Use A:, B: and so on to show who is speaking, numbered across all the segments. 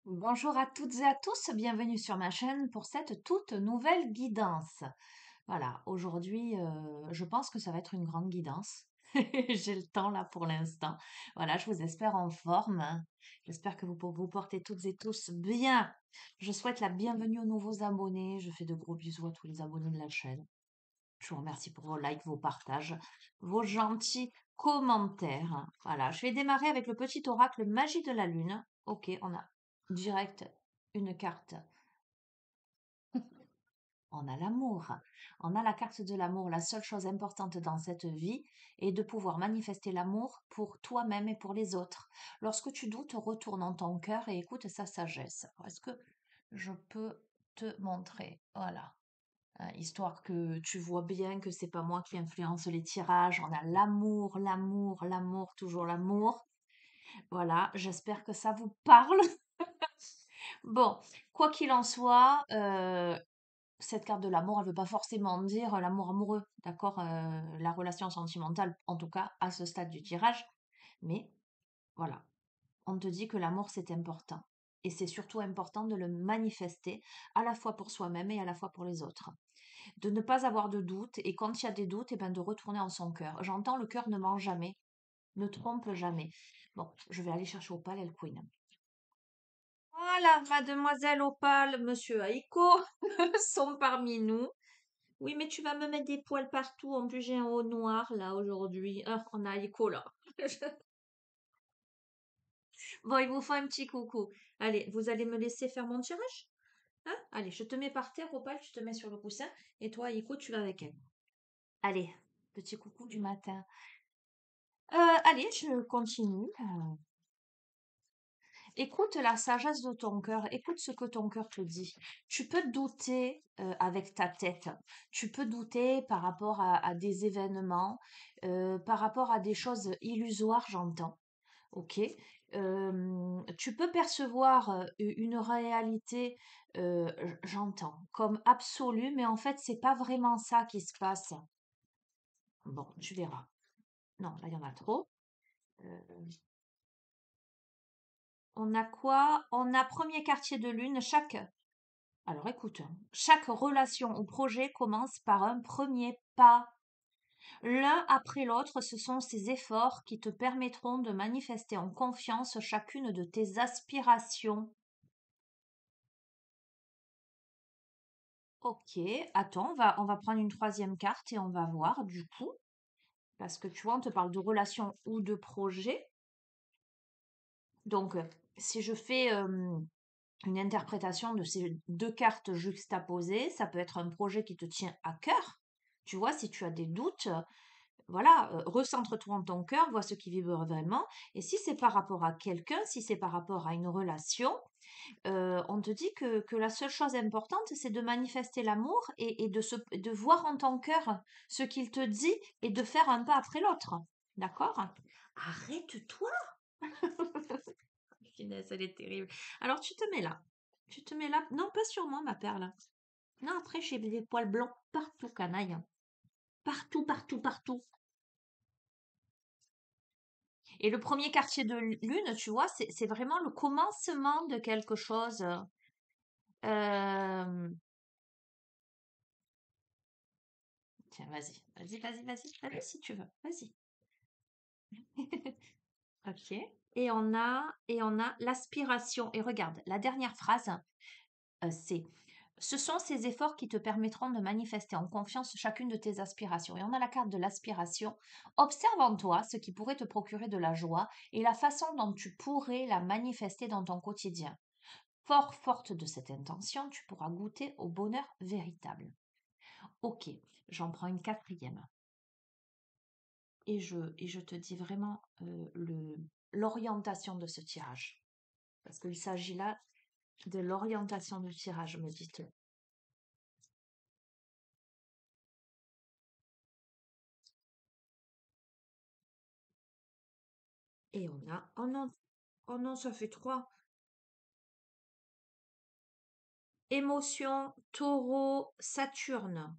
A: Bonjour à toutes et à tous, bienvenue sur ma chaîne pour cette toute nouvelle guidance. Voilà, aujourd'hui, je pense que ça va être une grande guidance. J'ai le temps là pour l'instant. Voilà, je vous espère en forme. J'espère que vous portez toutes et tous bien. Je souhaite la bienvenue aux nouveaux abonnés. Je fais de gros bisous à tous les abonnés de la chaîne. Je vous remercie pour vos likes, vos partages, vos gentils commentaires. Voilà, je vais démarrer avec le petit oracle Magie de la Lune. Ok, on a direct une carte. On a l'amour. On a la carte de l'amour. La seule chose importante dans cette vie est de pouvoir manifester l'amour pour toi-même et pour les autres. Lorsque tu doutes, retourne en ton cœur et écoute sa sagesse. Est-ce que je peux te montrer? Voilà. Histoire que tu vois bien que c'est pas moi qui influence les tirages. On a l'amour, l'amour, l'amour, toujours l'amour. Voilà, j'espère que ça vous parle. Bon, quoi qu'il en soit, cette carte de l'amour, elle veut pas forcément dire l'amour amoureux, d'accord? La relation sentimentale, en tout cas à ce stade du tirage. Mais voilà, on te dit que l'amour, c'est important. Et c'est surtout important de le manifester à la fois pour soi-même et à la fois pour les autres. De ne pas avoir de doute et quand il y a des doutes, eh ben, de retourner en son cœur. J'entends le cœur ne ment jamais, ne trompe jamais. Bon, je vais aller chercher Opal et le Queen. Voilà, mademoiselle Opal, monsieur Aiko sont parmi nous. Oui, mais tu vas me mettre des poils partout. En plus, j'ai un haut noir là aujourd'hui. Ah, on a Aiko là. Bon, il vous faut un petit coucou. Allez, vous allez me laisser faire mon tirage? Hein? Allez, je te mets par terre, Opal, tu te mets sur le coussin. Et toi, Aiko, tu vas avec elle. Allez, petit coucou du matin. Allez, je continue. Écoute la sagesse de ton cœur, écoute ce que ton cœur te dit. Tu peux douter avec ta tête, tu peux douter par rapport à des événements, par rapport à des choses illusoires, j'entends. Ok. Tu peux percevoir une réalité, j'entends, comme absolue, mais en fait, c'est pas vraiment ça qui se passe. Bon, tu verras. Non, là, il y en a trop. Euh, on a quoi? On a premier quartier de lune. Alors écoute, chaque relation ou projet commence par un premier pas. L'un après l'autre, ce sont ces efforts qui te permettront de manifester en confiance chacune de tes aspirations. Ok, attends, on va prendre une troisième carte et on va voir du coup, parce que tu vois, on te parle de relation ou de projet. Donc, si je fais une interprétation de ces deux cartes juxtaposées, ça peut être un projet qui te tient à cœur. Tu vois, si tu as des doutes, voilà, recentre-toi en ton cœur, vois ce qui vibre vraiment. Et si c'est par rapport à quelqu'un, si c'est par rapport à une relation, on te dit que la seule chose importante, c'est de manifester l'amour et de voir en ton cœur ce qu'il te dit et de faire un pas après l'autre. D'accord? Arrête-toi! Finesse, elle est terrible. Alors, tu te mets là. Tu te mets là. Non, pas sur moi, ma perle. Non, après, j'ai des poils blancs partout, canaille. Partout, partout, partout. Et le premier quartier de lune, tu vois, c'est vraiment le commencement de quelque chose. Euh, Tiens, vas-y, vas-y, vas-y, vas-y, vas-y si tu veux, vas-y. Ok. Et on a l'aspiration. Et regarde, la dernière phrase, c'est ce sont ces efforts qui te permettront de manifester en confiance chacune de tes aspirations. Et on a la carte de l'aspiration. Observe en toi ce qui pourrait te procurer de la joie et la façon dont tu pourrais la manifester dans ton quotidien. Fort forte de cette intention, tu pourras goûter au bonheur véritable. Ok, j'en prends une quatrième. Et je te dis vraiment l'orientation de ce tirage. Parce qu'il s'agit là de l'orientation du tirage, me dit-on. Et on a, oh non, ça fait trois. Émotion, taureau, Saturne.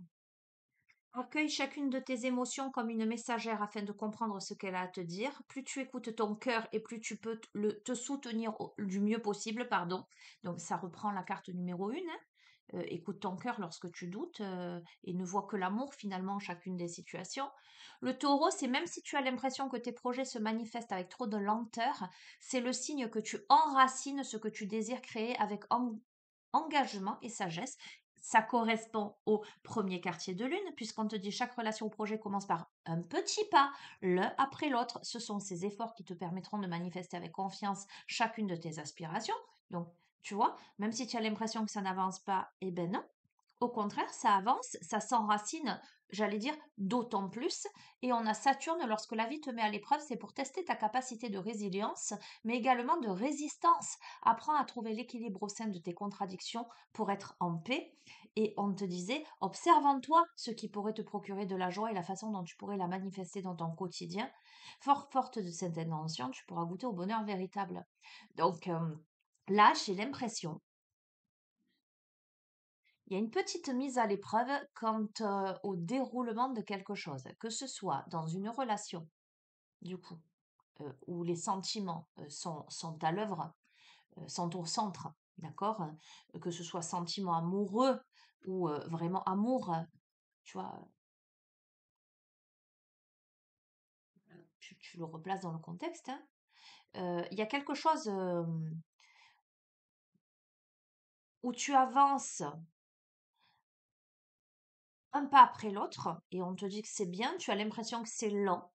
A: Accueille chacune de tes émotions comme une messagère afin de comprendre ce qu'elle a à te dire. Plus tu écoutes ton cœur et plus tu peux te soutenir du mieux possible, pardon. Donc ça reprend la carte numéro 1. Écoute ton cœur lorsque tu doutes et ne vois que l'amour finalement en chacune des situations. Le taureau, c'est même si tu as l'impression que tes projets se manifestent avec trop de lenteur, c'est le signe que tu enracines ce que tu désires créer avec engagement et sagesse. Ça correspond au premier quartier de lune, puisqu'on te dit chaque relation ou projet commence par un petit pas, l'un après l'autre. Ce sont ces efforts qui te permettront de manifester avec confiance chacune de tes aspirations. Donc, tu vois, même si tu as l'impression que ça n'avance pas, eh ben non. Au contraire, ça avance, ça s'enracine, j'allais dire, d'autant plus. Et on a Saturne, lorsque la vie te met à l'épreuve, c'est pour tester ta capacité de résilience, mais également de résistance. Apprends à trouver l'équilibre au sein de tes contradictions pour être en paix. Et on te disait, observe en toi ce qui pourrait te procurer de la joie et la façon dont tu pourrais la manifester dans ton quotidien. Forte de cette intention, tu pourras goûter au bonheur véritable. Donc là, j'ai l'impression il y a une petite mise à l'épreuve quant au déroulement de quelque chose, que ce soit dans une relation, du coup, où les sentiments sont à l'œuvre, sont au centre, d'accord? Que ce soit sentiment amoureux ou vraiment amour, tu vois, tu le replaces dans le contexte, hein. Il y a quelque chose où tu avances un pas après l'autre et on te dit que c'est bien, tu as l'impression que c'est lent.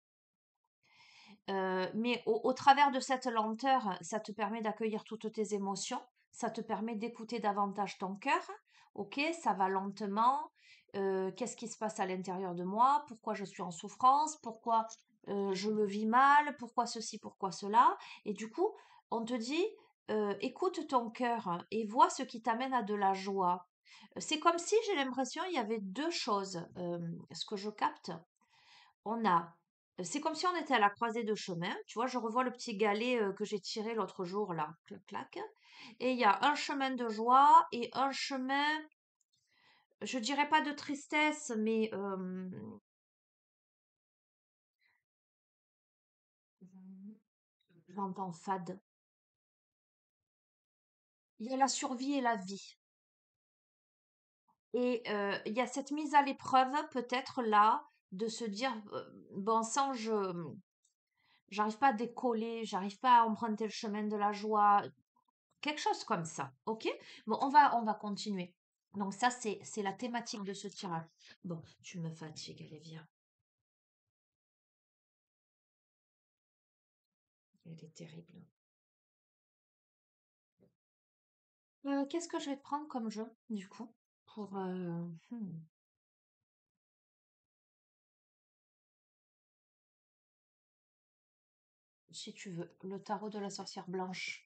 A: Mais au travers de cette lenteur, ça te permet d'accueillir toutes tes émotions, ça te permet d'écouter davantage ton cœur. OK, ça va lentement. Qu'est-ce qui se passe à l'intérieur de moi? Pourquoi je suis en souffrance? Pourquoi je le vis mal? Pourquoi ceci? Pourquoi cela? Et du coup, on te dit, écoute ton cœur et vois ce qui t'amène à de la joie. C'est comme si j'ai l'impression il y avait deux choses. Ce que je capte, on a c'est comme si on était à la croisée de chemin. Tu vois, je revois le petit galet que j'ai tiré l'autre jour là, clac, clac. Et il y a un chemin de joie et un chemin, je dirais pas de tristesse, mais j'entends fade. Il y a la survie et la vie. Et il y a cette mise à l'épreuve peut-être là de se dire bon sang, j'arrive pas à décoller, j'arrive pas à emprunter le chemin de la joie, quelque chose comme ça, OK? Bon, on va continuer. Donc ça, c'est la thématique de ce tirage. Bon, tu me fatigues, allez, viens. Elle est terrible. Qu'est-ce que je vais te prendre comme jeu, du coup, pour si tu veux, le tarot de la sorcière blanche.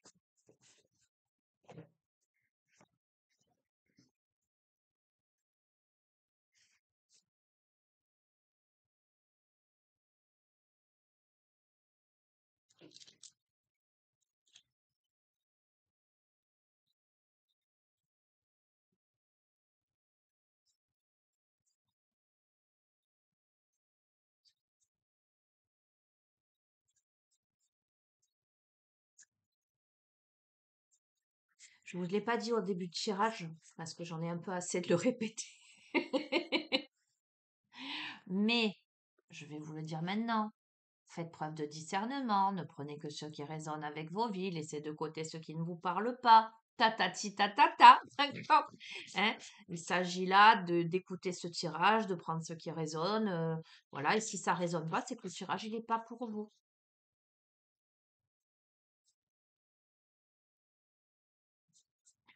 A: Je ne vous l'ai pas dit au début de tirage, parce que j'en ai un peu assez de le répéter. Mais, je vais vous le dire maintenant. Faites preuve de discernement, ne prenez que ce qui résonne avec vos vies, laissez de côté ce qui ne vous parle pas. Tatati tatata, d'accord, hein. Il s'agit là d'écouter ce tirage, de prendre ce qui résonne, voilà. Et si ça résonne pas, c'est que le tirage il n'est pas pour vous.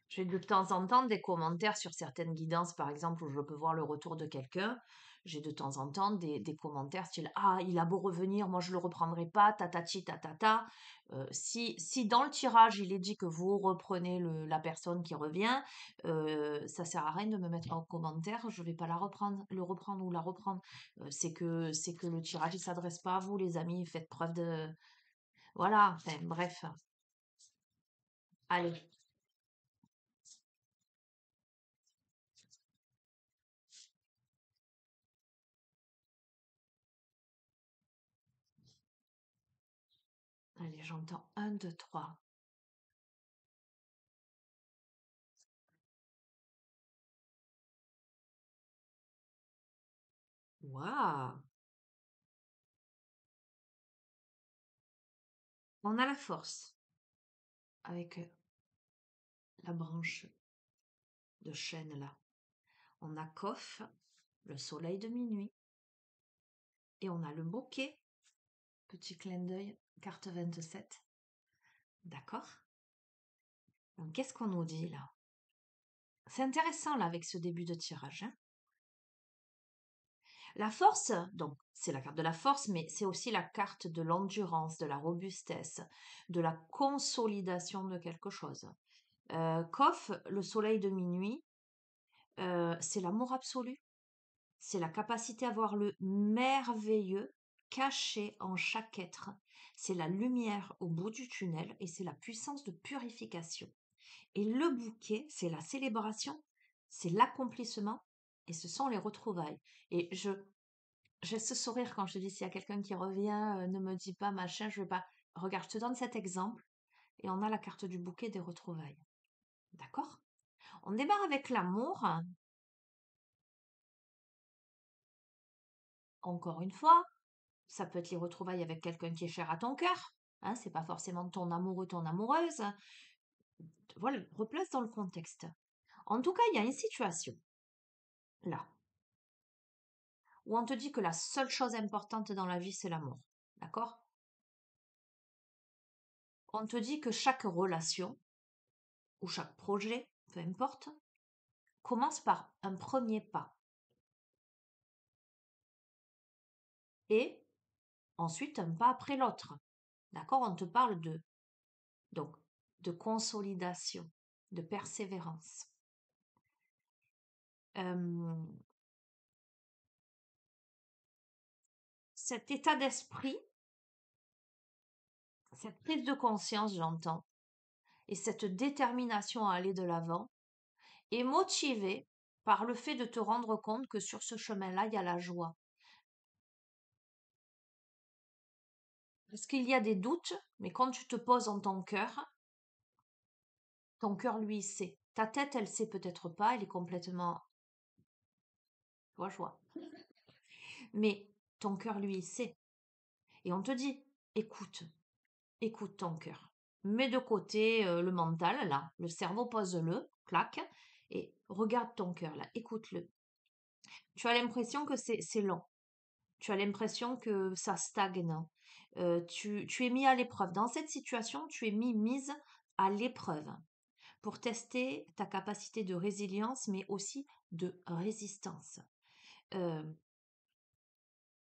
A: J'ai de temps en temps des commentaires sur certaines guidances, par exemple, où je peux voir le retour de quelqu'un. J'ai de temps en temps des commentaires style ah, il a beau revenir, moi je le reprendrai pas, tatati tatata. Si dans le tirage il est dit que vous reprenez la personne qui revient, ça sert à rien de me mettre en commentaire, je vais pas la reprendre, le reprendre ou la reprendre. C'est que le tirage il s'adresse pas à vous, les amis, faites preuve de. Voilà, enfin, bref. Allez. Allez, j'entends 1, 2, 3. Waouh! On a la force avec la branche de chêne là. On a Kof, le soleil de minuit. Et on a le bouquet, petit clin d'œil, carte 27. D'accord? Donc, qu'est-ce qu'on nous dit là? C'est intéressant là avec ce début de tirage, hein. La force, donc c'est la carte de la force, mais c'est aussi la carte de l'endurance, de la robustesse, de la consolidation de quelque chose. Kof, le soleil de minuit, c'est l'amour absolu. C'est la capacité à voir le merveilleux caché en chaque être. C'est la lumière au bout du tunnel et c'est la puissance de purification. Et le bouquet, c'est la célébration, c'est l'accomplissement et ce sont les retrouvailles. Et j'ai ce sourire quand je te dis s'il y a quelqu'un qui revient, ne me dis pas machin, je veux pas. Regarde, je te donne cet exemple et on a la carte du bouquet des retrouvailles. D'accord? On démarre avec l'amour. Encore une fois, ça peut être les retrouvailles avec quelqu'un qui est cher à ton cœur. Hein, c'est pas forcément ton amoureux, ton amoureuse. Voilà, replace dans le contexte. En tout cas, il y a une situation là où on te dit que la seule chose importante dans la vie, c'est l'amour. D'accord? On te dit que chaque relation ou chaque projet, peu importe, commence par un premier pas. Et ensuite un pas après l'autre. D'accord? On te parle donc, de consolidation, de persévérance. Cet état d'esprit, cette prise de conscience, j'entends, et cette détermination à aller de l'avant est motivée par le fait de te rendre compte que sur ce chemin-là, il y a la joie. Parce qu'il y a des doutes, mais quand tu te poses en ton cœur, lui, sait. Ta tête, elle sait peut-être pas, elle est complètement joie. Mais ton cœur, lui, sait. Et on te dit, écoute, écoute ton cœur. Mets de côté le mental, là, le cerveau, pose-le, claque, et regarde ton cœur, là, écoute-le. Tu as l'impression que c'est long. Tu as l'impression que ça stagne. Tu es mis à l'épreuve. Dans cette situation, tu es mise à l'épreuve pour tester ta capacité de résilience, mais aussi de résistance. Euh,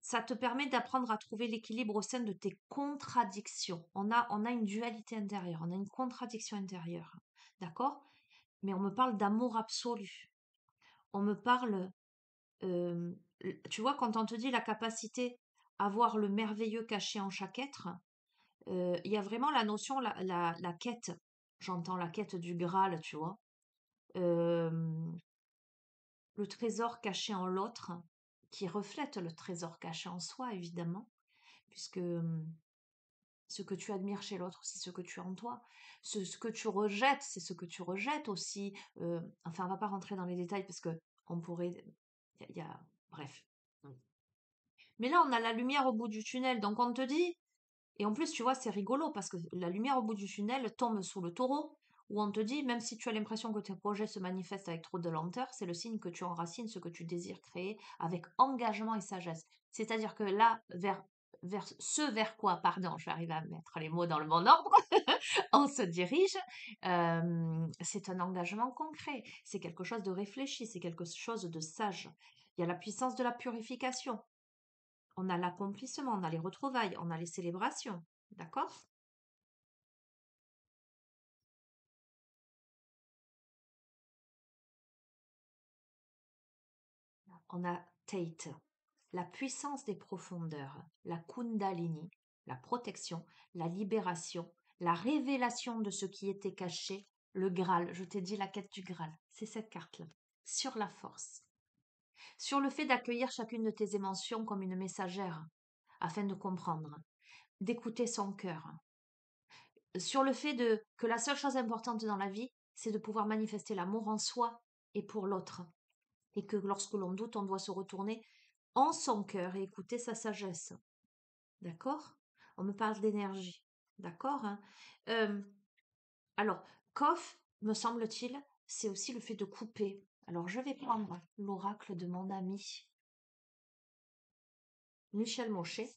A: Ça te permet d'apprendre à trouver l'équilibre au sein de tes contradictions. On a une dualité intérieure, on a une contradiction intérieure. D'accord? Mais on me parle d'amour absolu. On me parle, euh, tu vois, quand on te dit la capacité à voir le merveilleux caché en chaque être, il y a vraiment la notion, la quête. J'entends la quête du Graal, tu vois. Euh, le trésor caché en l'autre, qui reflète le trésor caché en soi, évidemment, puisque ce que tu admires chez l'autre, c'est ce que tu as en toi. Ce que tu rejettes, c'est ce que tu rejettes aussi. Enfin, on va pas rentrer dans les détails parce que on pourrait. Bref. Mais là, on a la lumière au bout du tunnel. Donc, on te dit. Et en plus, tu vois, c'est rigolo parce que la lumière au bout du tunnel tombe sous le taureau. Où on te dit, même si tu as l'impression que tes projets se manifestent avec trop de lenteur, c'est le signe que tu enracines ce que tu désires créer avec engagement et sagesse. C'est-à-dire que là, vers ce vers quoi, pardon, je vais arriver à mettre les mots dans le bon ordre, on se dirige, c'est un engagement concret, c'est quelque chose de réfléchi, c'est quelque chose de sage. Il y a la puissance de la purification. On a l'accomplissement, on a les retrouvailles, on a les célébrations. D'accord? On a Tate, la puissance des profondeurs, la Kundalini, la protection, la libération, la révélation de ce qui était caché, le Graal. Je t'ai dit la quête du Graal. C'est cette carte-là. Sur la force. Sur le fait d'accueillir chacune de tes émotions comme une messagère, afin de comprendre, d'écouter son cœur. sur le fait que la seule chose importante dans la vie, c'est de pouvoir manifester l'amour en soi et pour l'autre. Et que lorsque l'on doute, on doit se retourner en son cœur et écouter sa sagesse. D'accord? On me parle d'énergie. D'accord, hein? Euh, alors, Kof, me semble-t-il, c'est aussi le fait de couper. Alors, je vais prendre l'oracle de mon ami Michel Mochet,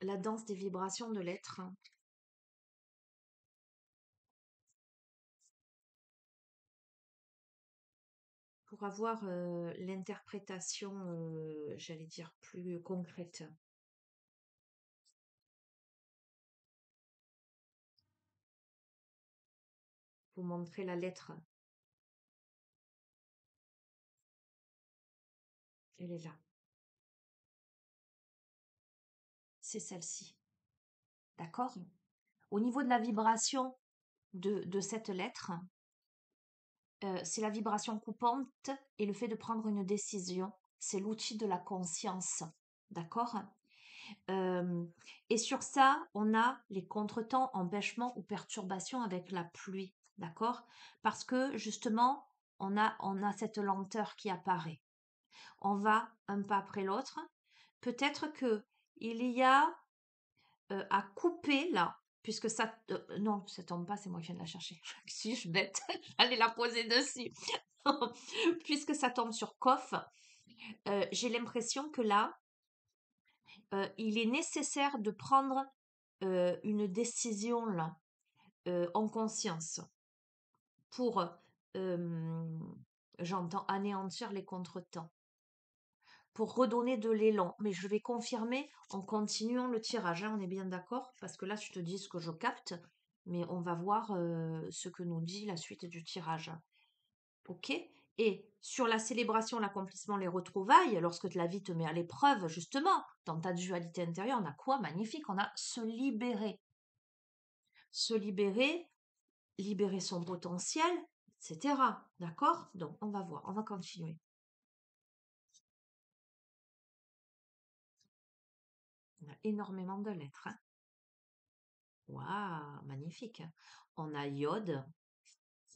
A: la danse des vibrations de l'être, pour avoir l'interprétation, j'allais dire, plus concrète. Vous montrer la lettre. Elle est là. C'est celle-ci. D'accord? Au niveau de la vibration de cette lettre, c'est la vibration coupante et le fait de prendre une décision. C'est l'outil de la conscience. D'accord? Euh, et sur ça, on a les contretemps, empêchements ou perturbations avec la pluie. D'accord? Parce que justement, on a cette lenteur qui apparaît. On va un pas après l'autre. Peut-être que il y a à couper là, puisque ça. Non, ça tombe pas, c'est moi qui viens de la chercher. Si je bête, j'allais la poser dessus. Puisque ça tombe sur Kof, j'ai l'impression que là, il est nécessaire de prendre une décision là, en conscience, pour, j'entends, anéantir les contretemps, pour redonner de l'élan. Mais je vais confirmer en continuant le tirage, hein, on est bien d'accord? Parce que là, je te dis ce que je capte, mais on va voir ce que nous dit la suite du tirage. Ok? Et sur la célébration, l'accomplissement, les retrouvailles, lorsque la vie te met à l'épreuve, justement, dans ta dualité intérieure, on a quoi? Magnifique, on a se libérer. Se libérer, libérer son potentiel, etc. D'accord? Donc, on va voir, on va continuer. On a énormément de lettres, hein. Waouh, magnifique. On a iode,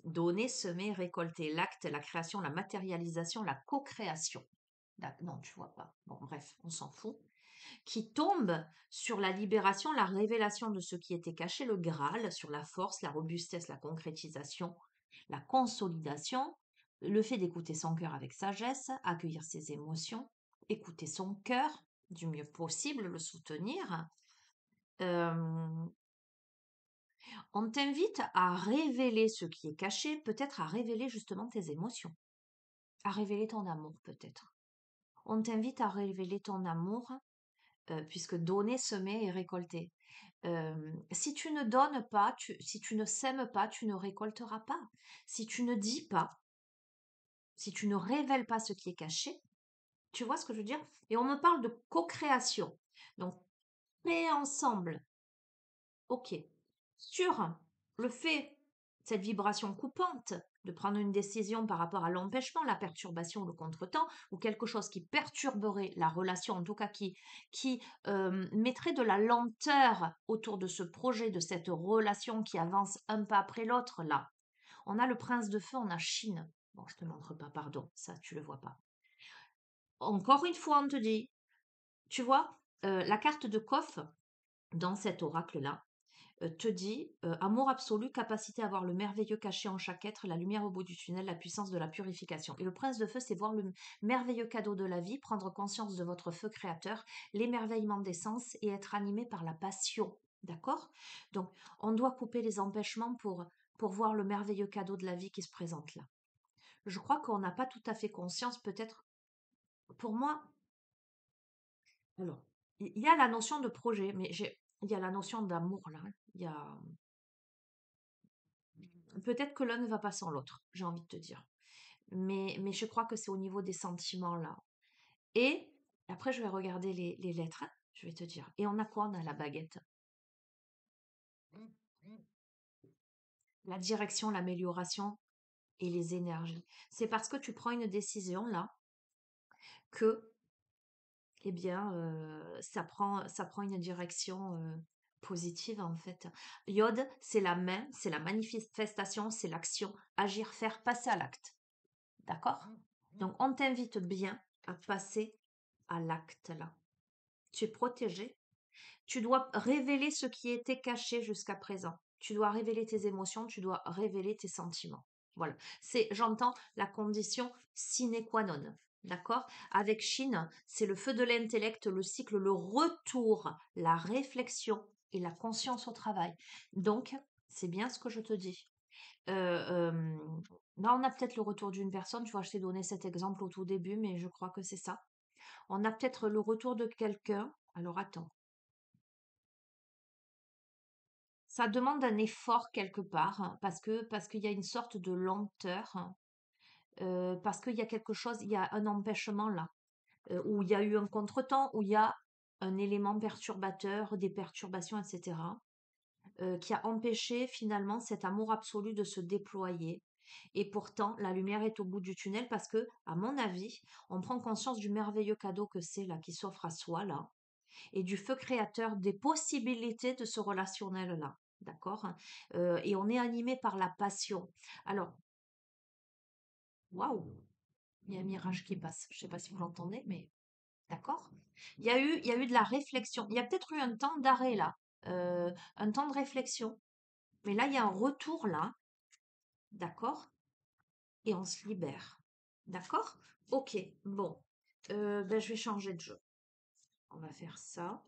A: donner, semer, récolter, l'acte, la création, la matérialisation, la co-création. Non, tu vois pas. Bon, bref, on s'en fout. Qui tombe sur la libération, la révélation de ce qui était caché, le Graal, sur la force, la robustesse, la concrétisation, la consolidation, le fait d'écouter son cœur avec sagesse, accueillir ses émotions, écouter son cœur du mieux possible, le soutenir. Euh, on t'invite à révéler ce qui est caché, peut-être à révéler justement tes émotions, à révéler ton amour peut-être. On t'invite à révéler ton amour, puisque donner, semer et récolter. Si tu ne donnes pas, si tu ne sèmes pas, tu ne récolteras pas. Si tu ne dis pas, si tu ne révèles pas ce qui est caché, tu vois ce que je veux dire? Et on me parle de co-création. Donc, créer ensemble. Ok. Sur le fait, cette vibration coupante, de prendre une décision par rapport à l'empêchement, la perturbation, le contretemps, ou quelque chose qui perturberait la relation, en tout cas qui mettrait de la lenteur autour de ce projet, de cette relation qui avance un pas après l'autre, là. On a le prince de feu, on a Chine. Bon, je te montre pas, pardon, ça, tu le vois pas. Encore une fois, on te dit, tu vois, la carte de Kof, dans cet oracle-là, te dit amour absolu, capacité à voir le merveilleux caché en chaque être, la lumière au bout du tunnel, la puissance de la purification. Et le prince de feu, c'est voir le merveilleux cadeau de la vie, prendre conscience de votre feu créateur, l'émerveillement des sens et être animé par la passion. D'accord? Donc, on doit couper les empêchements pour voir le merveilleux cadeau de la vie qui se présente là. Je crois qu'on n'a pas tout à fait conscience, peut-être, pour moi, alors, il y a la notion de projet, mais il y a la notion d'amour là. Il y a peut-être que l'un ne va pas sans l'autre, j'ai envie de te dire. Mais je crois que c'est au niveau des sentiments là. Et après, je vais regarder les lettres, hein, je vais te dire. Et on a quoi? On a la baguette. La direction, l'amélioration et les énergies. C'est parce que tu prends une décision là que, eh bien, ça prend une direction positive en fait. Yod, c'est la main, c'est la manifestation, c'est l'action, agir, faire, passer à l'acte. D'accord? Donc, on t'invite bien à passer à l'acte là. Tu es protégé. Tu dois révéler ce qui était caché jusqu'à présent. Tu dois révéler tes émotions, tu dois révéler tes sentiments. Voilà. C'est, j'entends, la condition sine qua non. D'accord? Avec Chine, c'est le feu de l'intellect, le cycle, le retour, la réflexion et la conscience au travail. Donc, c'est bien ce que je te dis. Euh, euh, Là, on a peut-être le retour d'une personne. Tu vois, je t'ai donné cet exemple au tout début, mais je crois que c'est ça. On a peut-être le retour de quelqu'un. Alors, attends. Ça demande un effort quelque part, hein, parce qu'il y a une sorte de lenteur, hein, parce qu'il y a quelque chose, il y a un empêchement là, où il y a eu un contretemps, où il y a un élément perturbateur, des perturbations, etc., qui a empêché finalement cet amour absolu de se déployer. Et pourtant, la lumière est au bout du tunnel parce que, à mon avis, on prend conscience du merveilleux cadeau que c'est là, qui s'offre à soi là, et du feu créateur des possibilités de ce relationnel-là. D'accord? Et on est animé par la passion. Alors, waouh, il y a un mirage qui passe. Je ne sais pas si vous l'entendez, mais d'accord? Il y a eu de la réflexion. Il y a peut-être eu un temps d'arrêt là, un temps de réflexion. Mais là, il y a un retour là, d'accord? Et on se libère. D'accord? Ok, bon. Ben, je vais changer de jeu. On va faire ça.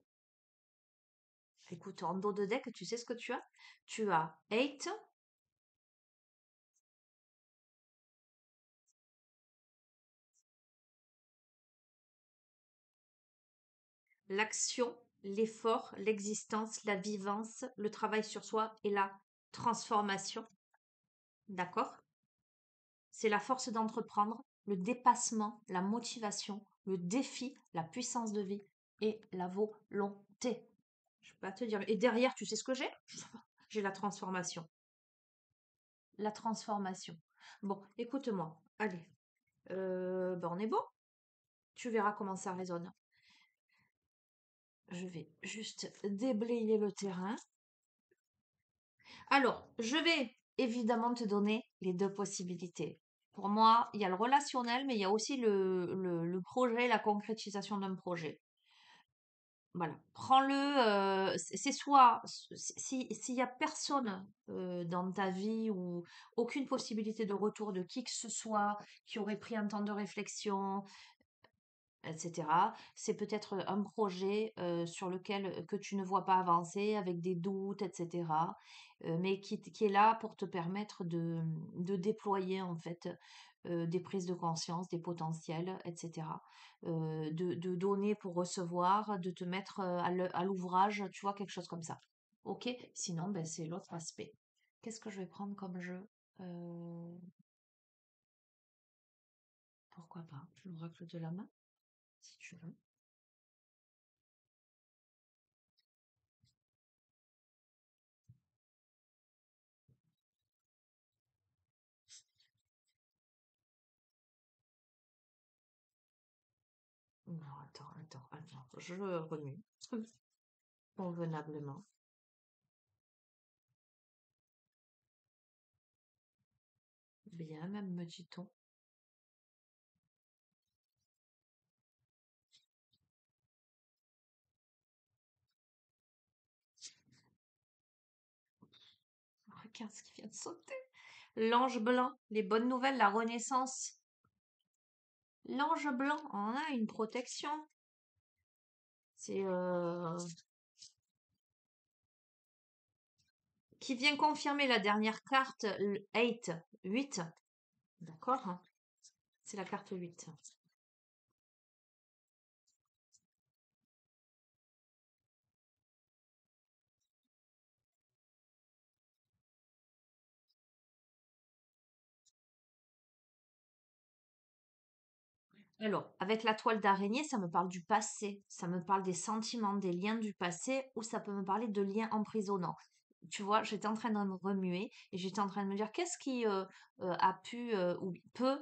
A: Écoute, en dos de deck, tu sais ce que tu as? Tu as 8, l'action, l'effort, l'existence, la vivance, le travail sur soi et la transformation. D'accord? C'est la force d'entreprendre, le dépassement, la motivation, le défi, la puissance de vie et la volonté. Je peux pas te dire. Et derrière, tu sais ce que j'ai? J'ai la transformation. La transformation. Bon, écoute-moi. Allez. Ben on est bon. Tu verras comment ça résonne. Je vais juste déblayer le terrain. Alors, je vais évidemment te donner les deux possibilités. Pour moi, il y a le relationnel, mais il y a aussi le projet, la concrétisation d'un projet. Voilà. Prends-le, c'est soit, s'il y a personne dans ta vie ou aucune possibilité de retour de qui que ce soit qui aurait pris un temps de réflexion, etc. C'est peut-être un projet sur lequel que tu ne vois pas avancer avec des doutes, etc. Mais qui est là pour te permettre de déployer en fait des prises de conscience, des potentiels, etc. De donner pour recevoir, de te mettre à l'ouvrage, tu vois, quelque chose comme ça. Ok? Sinon, ben, c'est l'autre aspect. Qu'est-ce que je vais prendre comme jeu? Euh, Pourquoi pas? L'oracle de la main, si tu veux. Non, attends. Je remue convenablement. Bien, même me dit-on. Regarde ce qui vient de sauter. L'ange blanc, les bonnes nouvelles, la renaissance. L'ange blanc, on a une protection. C'est qui vient confirmer la dernière carte, le 8, 8. D'accord? Hein. C'est la carte 8. Alors, avec la toile d'araignée, ça me parle du passé, ça me parle des sentiments, des liens du passé, ou ça peut me parler de liens emprisonnants. Tu vois, j'étais en train de me remuer et j'étais en train de me dire qu'est-ce qui a pu ou peut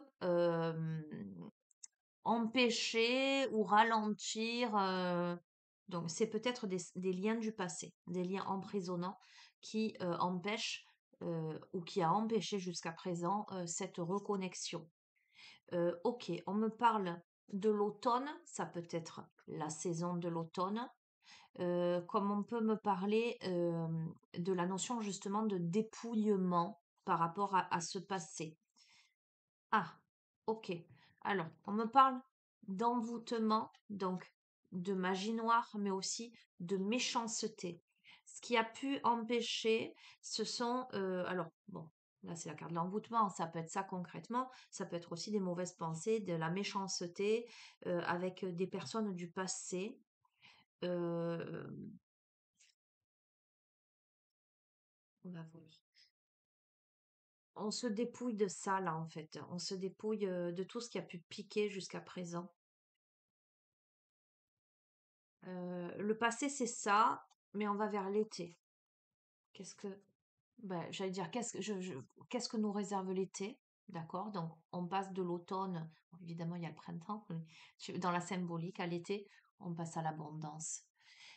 A: empêcher ou ralentir Donc, c'est peut-être des liens du passé, des liens emprisonnants qui empêchent ou qui a empêché jusqu'à présent cette reconnexion. Ok, on me parle de l'automne, ça peut être la saison de l'automne, comme on peut me parler de la notion justement de dépouillement par rapport à ce passé. Ah, ok. Alors, on me parle d'envoûtement, donc de magie noire, mais aussi de méchanceté. Ce qui a pu empêcher, ce sont, alors, bon, là c'est la carte de l'envoûtement, ça peut être ça concrètement, ça peut être aussi des mauvaises pensées, de la méchanceté avec des personnes du passé. Euh, on va voir. On se dépouille de ça là en fait. On se dépouille de tout ce qui a pu piquer jusqu'à présent. Le passé, c'est ça, mais on va vers l'été. Qu'est-ce que, ben, j'allais dire, qu'est-ce que nous réserve l'été? D'accord? Donc, on passe de l'automne, bon, évidemment, il y a le printemps, mais dans la symbolique, à l'été, on passe à l'abondance.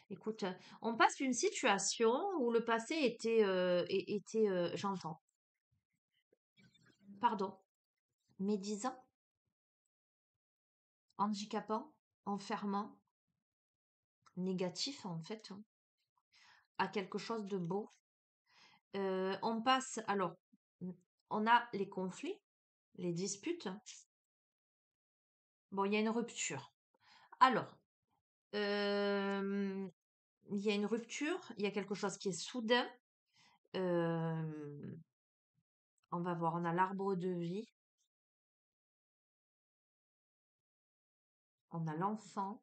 A: Écoute, on passe d'une situation où le passé j'entends, pardon, médisant, handicapant, enfermant, négatif, en fait, hein, à quelque chose de beau. On passe, alors, on a les conflits, les disputes. Bon, il y a une rupture. Alors, euh, il y a une rupture, il y a quelque chose qui est soudain. Euh, on va voir, on a l'arbre de vie, on a l'enfant,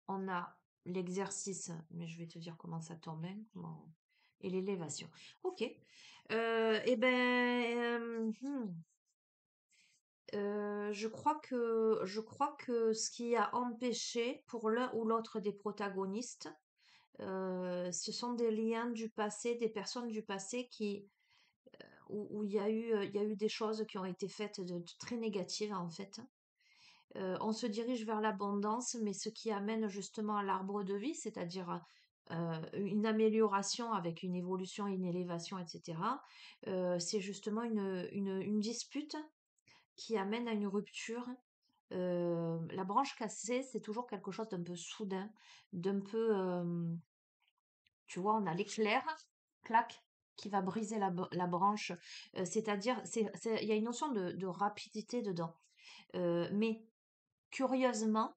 A: on a l'exercice, mais je vais te dire comment ça tombe, hein, et l'élévation. Ok. Eh ben, je crois que ce qui a empêché pour l'un ou l'autre des protagonistes, ce sont des liens du passé, des personnes du passé où il y a eu des choses qui ont été faites de très négatives en fait. On se dirige vers l'abondance, mais ce qui amène justement à l'arbre de vie, c'est-à-dire une amélioration avec une évolution, une élévation, etc. C'est justement une dispute qui amène à une rupture. La branche cassée, c'est toujours quelque chose d'un peu soudain, d'un peu, tu vois, on a l'éclair, clac, qui va briser la branche. C'est-à-dire, il y a une notion de rapidité dedans. Mais curieusement,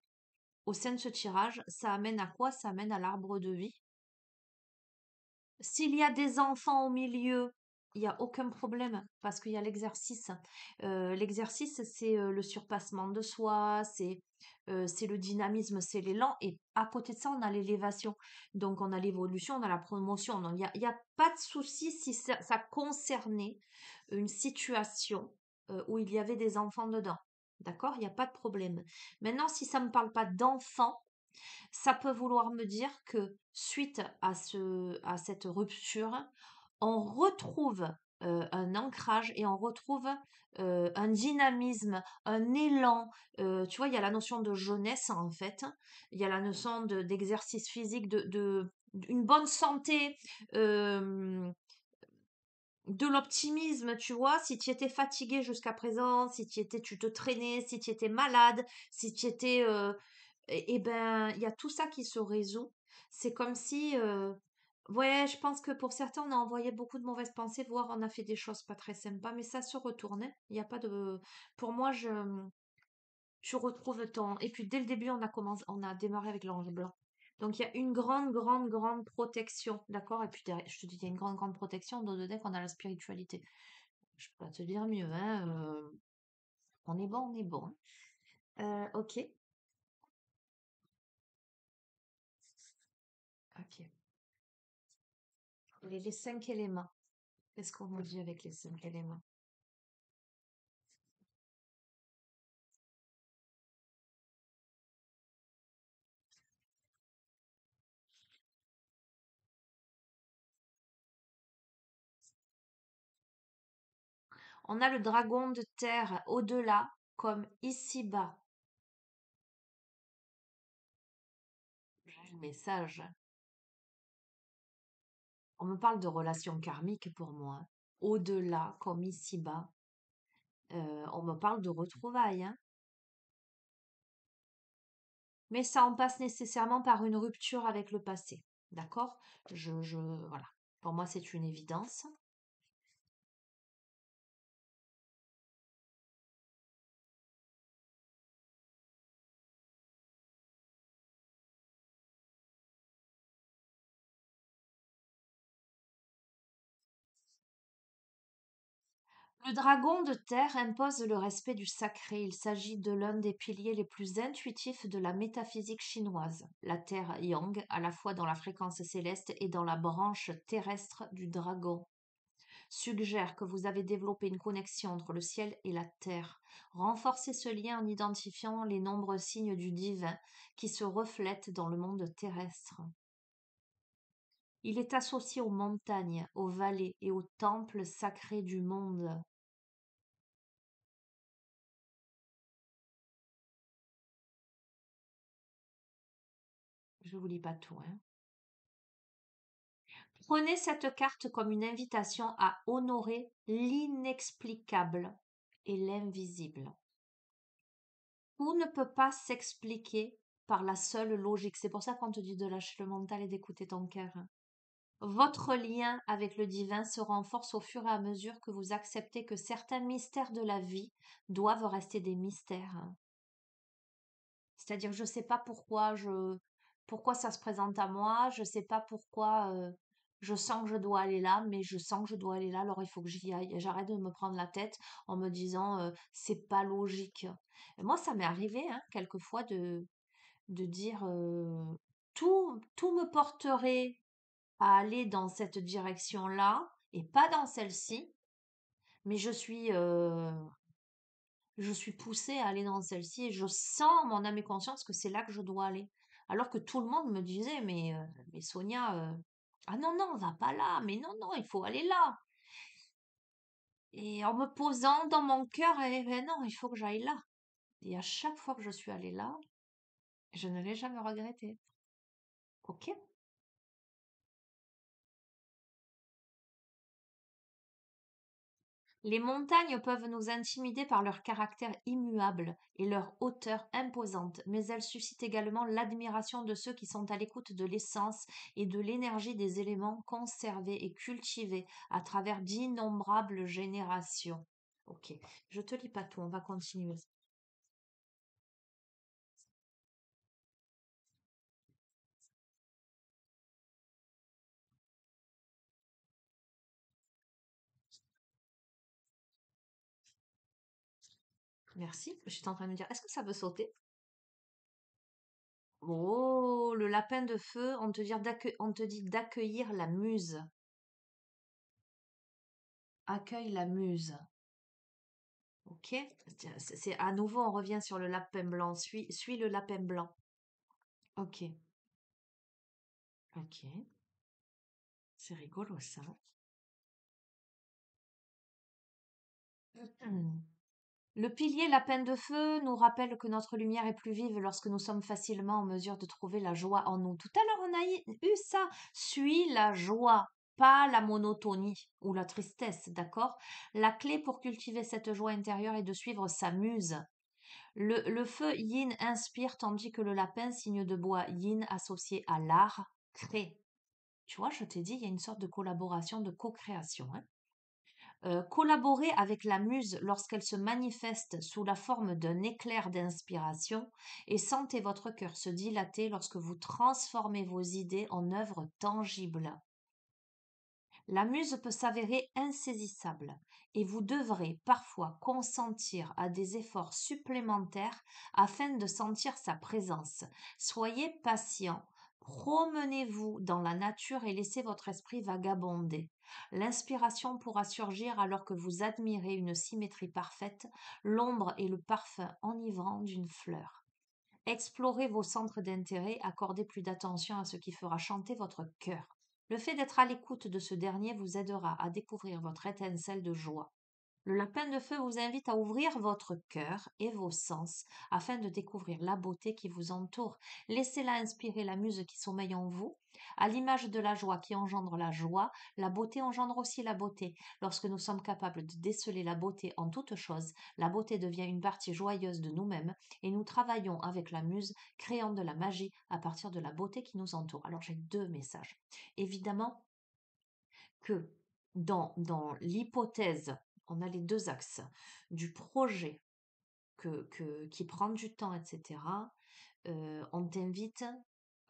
A: au sein de ce tirage, ça amène à quoi? Ça amène à l'arbre de vie. S'il y a des enfants au milieu, il n'y a aucun problème parce qu'il y a l'exercice. L'exercice, c'est le surpassement de soi, c'est le dynamisme, c'est l'élan. Et à côté de ça, on a l'élévation. Donc, on a l'évolution, on a la promotion. Donc, il y a pas de souci si ça concernait une situation où il y avait des enfants dedans. D'accord? Il n'y a pas de problème. Maintenant, si ça ne me parle pas d'enfants, ça peut vouloir me dire que suite à cette rupture, on retrouve un ancrage et on retrouve un dynamisme, un élan. Tu vois, il y a la notion de jeunesse en fait. Il y a la notion d'exercice physique, une bonne santé, euh, de l'optimisme, tu vois. Si tu étais fatigué jusqu'à présent, si tu te traînais, si tu étais malade, si tu étais et ben, il y a tout ça qui se résout. C'est comme si, ouais, je pense que pour certains, on a envoyé beaucoup de mauvaises pensées, voire on a fait des choses pas très sympas, mais ça se retourne, hein. Il n'y a pas de. Pour moi, je retrouve le temps. Et puis dès le début, on a démarré avec l'ange blanc. Donc il y a une grande, grande, grande protection, d'accord? Et puis derrière, je te dis, il y a une grande, grande protection. Dans le deck, on a la spiritualité. Je peux pas te dire mieux, hein. On est bon, on est bon. Ok. Ok. Les 5 éléments. Qu'est-ce qu'on nous dit avec les 5 éléments? On a le dragon de terre au-delà comme ici-bas. message. On me parle de relations karmiques pour moi. Au-delà, comme ici-bas, on me parle de retrouvailles, hein. Mais ça en passe nécessairement par une rupture avec le passé. D'accord? Voilà. Pour moi, c'est une évidence. Le dragon de terre impose le respect du sacré. Il s'agit de l'un des piliers les plus intuitifs de la métaphysique chinoise. La terre yang, à la fois dans la fréquence céleste et dans la branche terrestre du dragon, suggère que vous avez développé une connexion entre le ciel et la terre. Renforcez ce lien en identifiant les nombreux signes du divin qui se reflètent dans le monde terrestre. Il est associé aux montagnes, aux vallées et aux temples sacrés du monde. Je vous lis pas tout, hein. Prenez cette carte comme une invitation à honorer l'inexplicable et l'invisible. Tout ne peut pas s'expliquer par la seule logique. C'est pour ça qu'on te dit de lâcher le mental et d'écouter ton cœur. Votre lien avec le divin se renforce au fur et à mesure que vous acceptez que certains mystères de la vie doivent rester des mystères. C'est-à-dire, je ne sais pas pourquoi ça se présente à moi, je ne sais pas pourquoi je sens que je dois aller là, mais je sens que je dois aller là, alors il faut que j'y aille. J'arrête de me prendre la tête en me disant c'est pas logique. Et moi, ça m'est arrivé hein, quelquefois de dire tout me porterait à aller dans cette direction-là et pas dans celle-ci, mais je suis poussée à aller dans celle-ci et je sens mon âme et conscience que c'est là que je dois aller. Alors que tout le monde me disait, mais Sonia, ah non, non, va pas là, mais non, non, il faut aller là. Et en me posant dans mon cœur, eh ben non, il faut que j'aille là. Et à chaque fois que je suis allée là, je ne l'ai jamais regretté. Ok? Les montagnes peuvent nous intimider par leur caractère immuable et leur hauteur imposante, mais elles suscitent également l'admiration de ceux qui sont à l'écoute de l'essence et de l'énergie des éléments conservés et cultivés à travers d'innombrables générations. Ok, je te lis pas tout, on va continuer. Merci, je suis en train de me dire, est-ce que ça veut sauter? Oh, le lapin de feu, on te dit d'accueillir la muse. Accueille la muse. Ok, c'est à nouveau, on revient sur le lapin blanc. Suis le lapin blanc. Ok, ok, c'est rigolo ça. Hmm. Le pilier lapin de feu nous rappelle que notre lumière est plus vive lorsque nous sommes facilement en mesure de trouver la joie en nous. Tout à l'heure, on a eu ça. Suis la joie, pas la monotonie ou la tristesse, d'accord? La clé pour cultiver cette joie intérieure est de suivre sa muse. Le feu yin inspire tandis que le lapin, signe de bois yin associé à l'art, crée. Tu vois, je t'ai dit, il y a une sorte de collaboration, de co-création, hein. Collaborez avec la muse lorsqu'elle se manifeste sous la forme d'un éclair d'inspiration et sentez votre cœur se dilater lorsque vous transformez vos idées en œuvres tangibles. La muse peut s'avérer insaisissable et vous devrez parfois consentir à des efforts supplémentaires afin de sentir sa présence. Soyez patient, promenez-vous dans la nature et laissez votre esprit vagabonder. L'inspiration pourra surgir alors que vous admirez une symétrie parfaite, l'ombre et le parfum enivrant d'une fleur. Explorez vos centres d'intérêt, accordez plus d'attention à ce qui fera chanter votre cœur. Le fait d'être à l'écoute de ce dernier vous aidera à découvrir votre étincelle de joie. Le lapin de feu vous invite à ouvrir votre cœur et vos sens afin de découvrir la beauté qui vous entoure. Laissez-la inspirer la muse qui sommeille en vous. À l'image de la joie qui engendre la beauté engendre aussi la beauté. Lorsque nous sommes capables de déceler la beauté en toute chose, la beauté devient une partie joyeuse de nous-mêmes et nous travaillons avec la muse, créant de la magie à partir de la beauté qui nous entoure. Alors j'ai deux messages. Évidemment que dans l'hypothèse, on a les deux axes du projet qui prend du temps, etc. On t'invite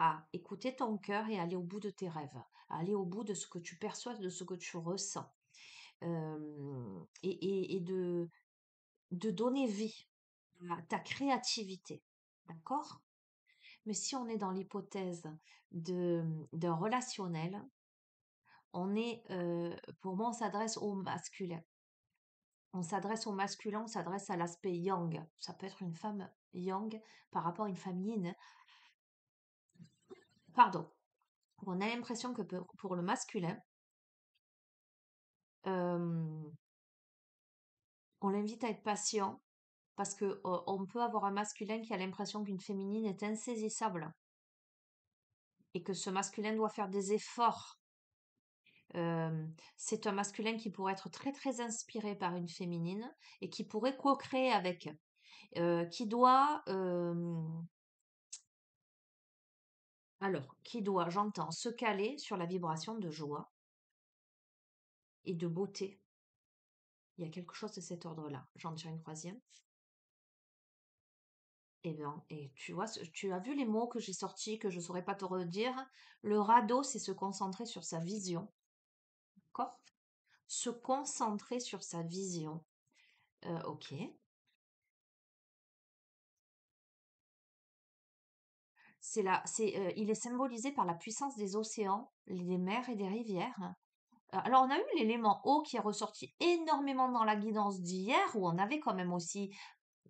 A: à écouter ton cœur et aller au bout de tes rêves, à aller au bout de ce que tu perçois, de ce que tu ressens, et de donner vie à ta créativité. D'accord? Mais si on est dans l'hypothèse d'un relationnel, pour moi, on s'adresse au masculin. On s'adresse au masculin, on s'adresse à l'aspect yang. Ça peut être une femme yang par rapport à une femme yin. Pardon. On a l'impression que pour le masculin, euh, on l'invite à être patient parce que on peut avoir un masculin qui a l'impression qu'une féminine est insaisissable et que ce masculin doit faire des efforts. C'est un masculin qui pourrait être très très inspiré par une féminine et qui pourrait co-créer avec, qui doit, j'entends, se caler sur la vibration de joie et de beauté. Il y a quelque chose de cet ordre-là. J'en tire une troisième. Eh bien, et tu vois, tu as vu les mots que j'ai sortis, que je ne saurais pas te redire. Le radeau, c'est se concentrer sur sa vision. D'accord? Se concentrer sur sa vision. Ok. Il est symbolisé par la puissance des océans, des mers et des rivières. Alors, on a eu l'élément eau qui est ressorti énormément dans la guidance d'hier, où on avait quand même aussi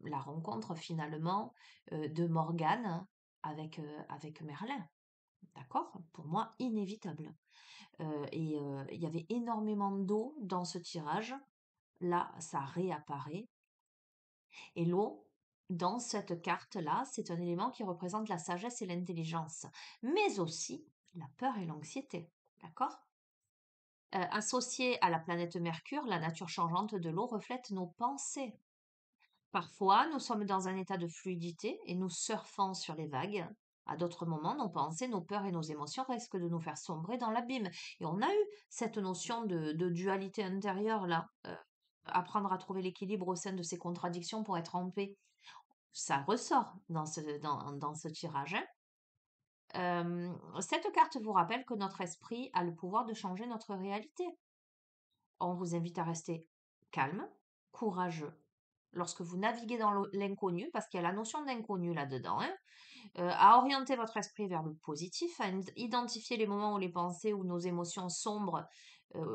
A: la rencontre finalement de Morgane avec Merlin. D'accord? Pour moi, inévitable. Il y avait énormément d'eau dans ce tirage. Là, ça réapparaît. Et l'eau, dans cette carte-là, c'est un élément qui représente la sagesse et l'intelligence, mais aussi la peur et l'anxiété. D'accord? Associé à la planète Mercure, la nature changeante de l'eau reflète nos pensées. Parfois, nous sommes dans un état de fluidité et nous surfons sur les vagues. À d'autres moments, nos pensées, nos peurs et nos émotions risquent de nous faire sombrer dans l'abîme. Et on a eu cette notion de dualité intérieure là. Apprendre à trouver l'équilibre au sein de ces contradictions pour être en paix. Ça ressort dans ce tirage, hein. Cette carte vous rappelle que notre esprit a le pouvoir de changer notre réalité. On vous invite à rester calme, courageux, lorsque vous naviguez dans l'inconnu, parce qu'il y a la notion d'inconnu là-dedans, hein, à orienter votre esprit vers le positif, à identifier les moments où les pensées ou nos émotions sombres,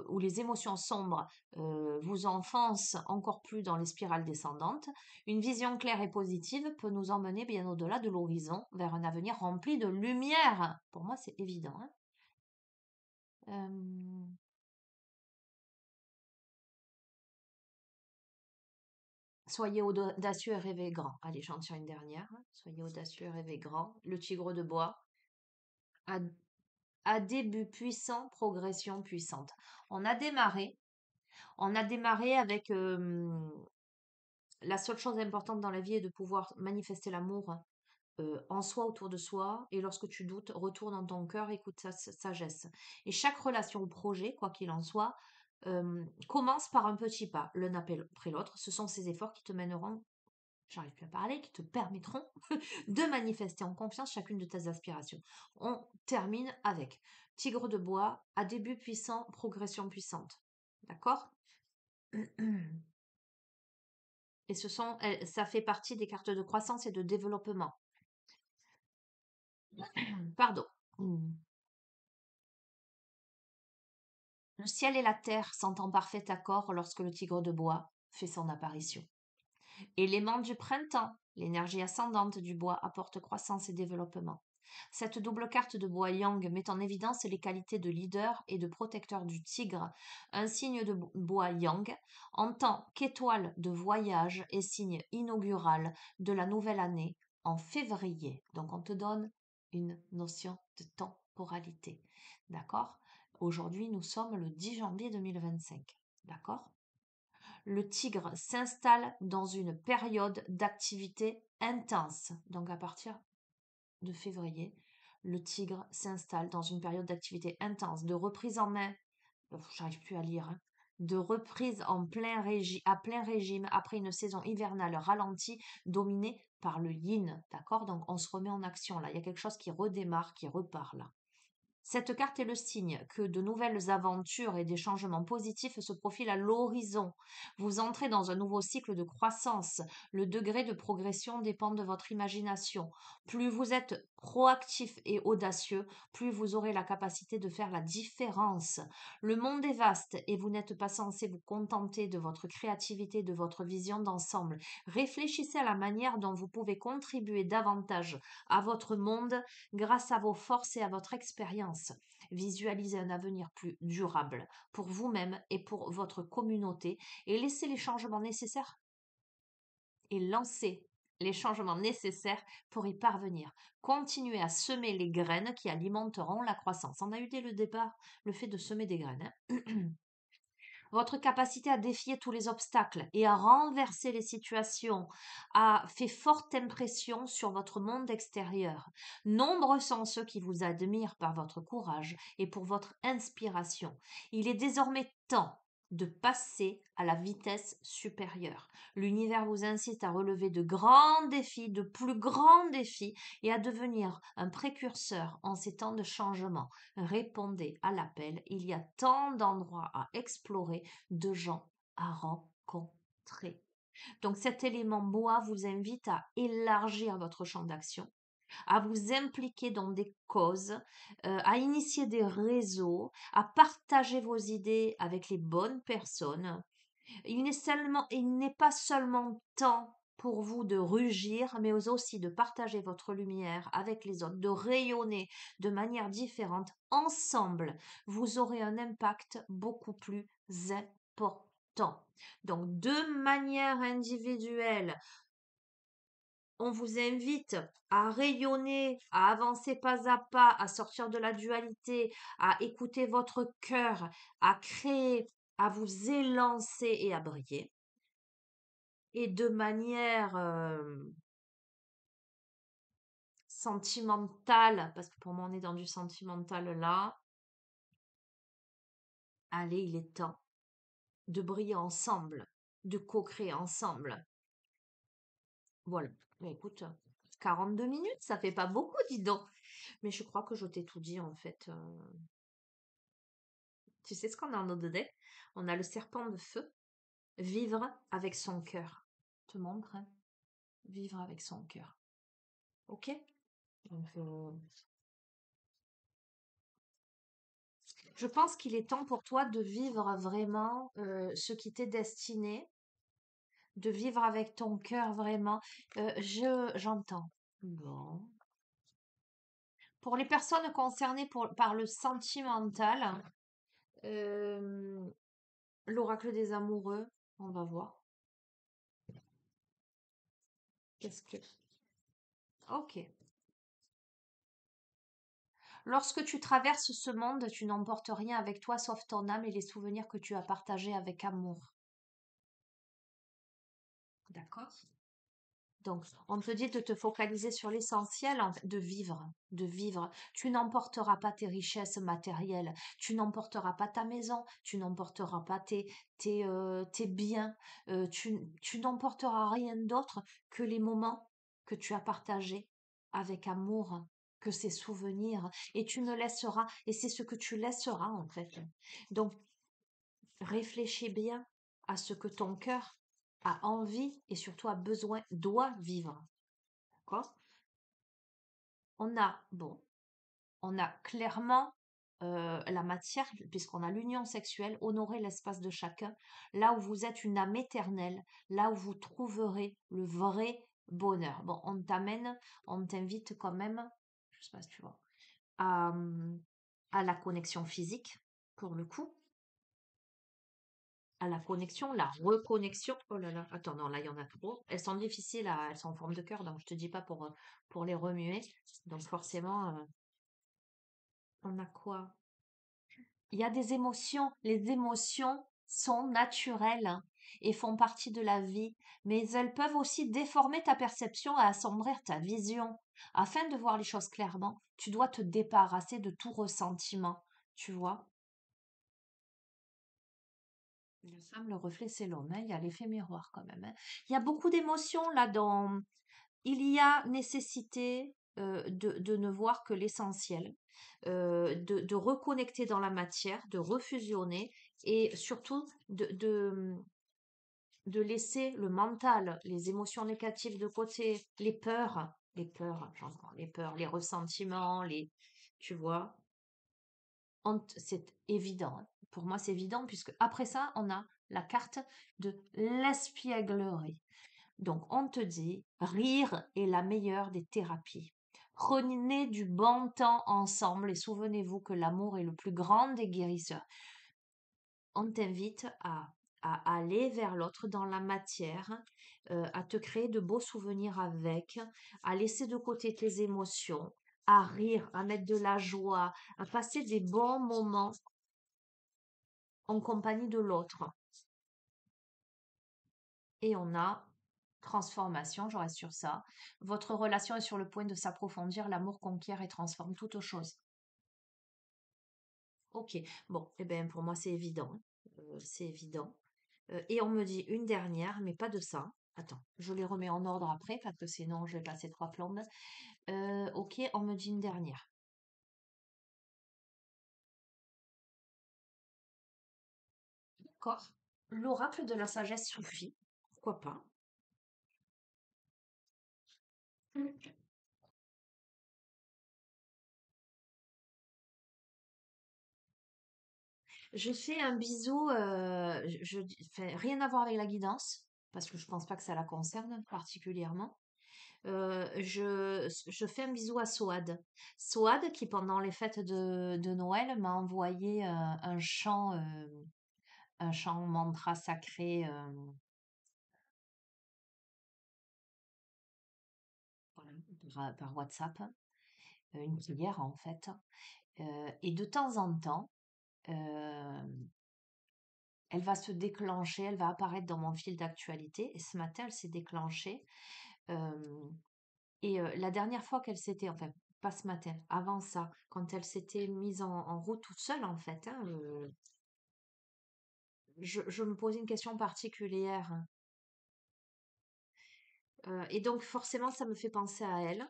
A: où les émotions sombres vous enfoncent encore plus dans les spirales descendantes. Une vision claire et positive peut nous emmener bien au-delà de l'horizon, vers un avenir rempli de lumière. Pour moi, c'est évident, hein. Euh, Soyez audacieux et rêvez grand. Allez, j'en tire une dernière. Soyez audacieux et rêvez grand. Le tigre de bois. À, à début puissant, progression puissante. On a démarré. On a démarré avec la seule chose importante dans la vie est de pouvoir manifester l'amour en soi, autour de soi. Et lorsque tu doutes, retourne dans ton cœur, écoute sa sagesse. Et chaque relation ou projet, quoi qu'il en soit, commence par un petit pas, l'un après l'autre. Ce sont ces efforts qui te mèneront, j'arrive plus à parler, qui te permettront de manifester en confiance chacune de tes aspirations. On termine avec Tigre de bois, à début puissant, progression puissante. D'accord? Et ça fait partie des cartes de croissance et de développement. Pardon. Le ciel et la terre sont en parfait accord lorsque le tigre de bois fait son apparition. Élément du printemps, l'énergie ascendante du bois apporte croissance et développement. Cette double carte de bois yang met en évidence les qualités de leader et de protecteur du tigre, un signe de bois yang, en tant qu'étoile de voyage et signe inaugural de la nouvelle année en février. Donc on te donne une notion de temporalité. D'accord? Aujourd'hui, nous sommes le 10 janvier 2025. D'accord? Le tigre s'installe dans une période d'activité intense. Donc à partir de février, le tigre s'installe dans une période d'activité intense, de reprise en main, j'arrive plus à lire, hein, de reprise à plein régime après une saison hivernale ralentie dominée par le yin. D'accord? Donc on se remet en action là. Il y a quelque chose qui redémarre, qui repart là. Cette carte est le signe que de nouvelles aventures et des changements positifs se profilent à l'horizon. Vous entrez dans un nouveau cycle de croissance. Le degré de progression dépend de votre imagination. Plus vous êtes proactif et audacieux, plus vous aurez la capacité de faire la différence. Le monde est vaste et vous n'êtes pas censé vous contenter de votre créativité, de votre vision d'ensemble. Réfléchissez à la manière dont vous pouvez contribuer davantage à votre monde grâce à vos forces et à votre expérience. Visualisez un avenir plus durable pour vous-même et pour votre communauté et laissez les changements nécessaires et lancez les changements nécessaires pour y parvenir. Continuez à semer les graines qui alimenteront la croissance. On a eu dès le départ le fait de semer des graines, hein. Votre capacité à défier tous les obstacles et à renverser les situations a fait forte impression sur votre monde extérieur. Nombreux sont ceux qui vous admirent par votre courage et pour votre inspiration. Il est désormais temps de passer à la vitesse supérieure. L'univers vous incite à relever de grands défis, de plus grands défis, et à devenir un précurseur en ces temps de changement. Répondez à l'appel. Il y a tant d'endroits à explorer, de gens à rencontrer. Donc cet élément bois vous invite à élargir votre champ d'action, à vous impliquer dans des causes, à initier des réseaux, à partager vos idées avec les bonnes personnes. Il n'est pas seulement temps pour vous de rugir, mais aussi de partager votre lumière avec les autres, de rayonner de manière différente. Ensemble, vous aurez un impact beaucoup plus important. Donc, de manière individuelle, on vous invite à rayonner, à avancer pas à pas, à sortir de la dualité, à écouter votre cœur, à créer, à vous élancer et à briller. Et de manière sentimentale, parce que pour moi on est dans du sentimental là, allez, il est temps de briller ensemble, de co-créer ensemble. Voilà. Mais écoute, 42 minutes, ça fait pas beaucoup, dis donc. Mais je crois que je t'ai tout dit en fait. Tu sais ce qu'on a en nos deux decks? On a le serpent de feu, vivre avec son cœur. Je te montre, hein. Vivre avec son cœur. Ok? Donc, je pense qu'il est temps pour toi de vivre vraiment ce qui t'est destiné, de vivre avec ton cœur vraiment. J'entends. Bon. Pour les personnes concernées par le sentimental, euh, l'oracle des amoureux, on va voir. Qu'est-ce que... Ok. Lorsque tu traverses ce monde, tu n'emportes rien avec toi sauf ton âme et les souvenirs que tu as partagés avec amour. D'accord? Donc, on te dit de te focaliser sur l'essentiel, de vivre, de vivre. Tu n'emporteras pas tes richesses matérielles, tu n'emporteras pas ta maison, tu n'emporteras pas tes biens, tu n'emporteras rien d'autre que les moments que tu as partagés avec amour, que ces souvenirs, et tu ne laisseras, et c'est ce que tu laisseras en fait. Donc, réfléchis bien à ce que ton cœur a envie et surtout a besoin, doit vivre. D'accord? Bon, on a clairement la matière, puisqu'on a l'union sexuelle, honorer l'espace de chacun, là où vous êtes une âme éternelle, là où vous trouverez le vrai bonheur. Bon, on t'invite quand même je sais pas si tu vois, à, à la connexion physique, pour le coup, à la connexion, la reconnexion. Oh là là, attends, non, là, il y en a trop. Elles sont difficiles elles sont en forme de cœur, donc je te dis pas pour les remuer. Donc forcément, on a quoi? Il y a des émotions. Les émotions sont naturelles, hein, et font partie de la vie, mais elles peuvent aussi déformer ta perception et assombrir ta vision. Afin de voir les choses clairement, tu dois te débarrasser de tout ressentiment, tu vois. La femme, le reflet, c'est l'homme, hein. Il y a l'effet miroir quand même, hein. Il y a beaucoup d'émotions là-dedans. Il y a nécessité de ne voir que l'essentiel, de reconnecter dans la matière, de refusionner et surtout de laisser le mental, les émotions négatives de côté, les peurs, les ressentiments, tu vois, c'est évident, hein. Pour moi, c'est évident puisque après ça, on a la carte de l'espièglerie. Donc, on te dit, rire est la meilleure des thérapies. Prenez du bon temps ensemble et souvenez-vous que l'amour est le plus grand des guérisseurs. On t'invite à aller vers l'autre dans la matière, à te créer de beaux souvenirs avec, à laisser de côté tes émotions, à rire, à mettre de la joie, à passer des bons moments en compagnie de l'autre. Et on a transformation, je reste sur ça. Votre relation est sur le point de s'approfondir, l'amour conquiert et transforme toute chose. Ok, bon, eh bien pour moi c'est évident, c'est évident. Et on me dit une dernière, mais pas de ça. Attends, je les remets en ordre après parce que sinon je vais passer trois plombes. Ok, on me dit une dernière. D'accord. L'oracle de la sagesse soufie, pourquoi pas? Je fais un bisou, enfin, rien à voir avec la guidance, parce que je pense pas que ça la concerne particulièrement. Je fais un bisou à Soad. Soad qui, pendant les fêtes de Noël, m'a envoyé un chant mantra sacré, voilà, par WhatsApp, une prière en fait. Et de temps en temps, euh, elle va se déclencher, elle va apparaître dans mon fil d'actualité. Et ce matin, elle s'est déclenchée. euh, la dernière fois qu'elle s'était, enfin, pas ce matin, avant ça, quand elle s'était mise en route toute seule, en fait, hein, je me posais une question particulière. Et donc, forcément, ça me fait penser à elle.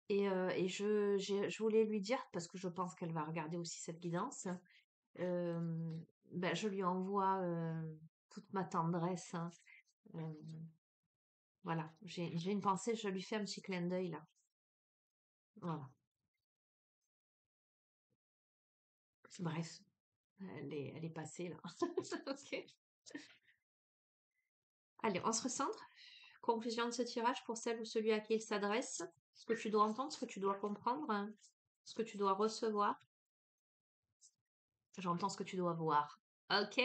A: Et je voulais lui dire, parce que je pense qu'elle va regarder aussi cette guidance, euh, ben, je lui envoie toute ma tendresse, hein. Euh, voilà, j'ai une pensée, je lui fais un petit clin d'œil là. Voilà. Bref, elle est passée là. Ok. Allez, on se recentre. Conclusion de ce tirage pour celle ou celui à qui il s'adresse. Ce que tu dois entendre, ce que tu dois comprendre, hein, ce que tu dois recevoir. J'entends ce que tu dois voir. Ok?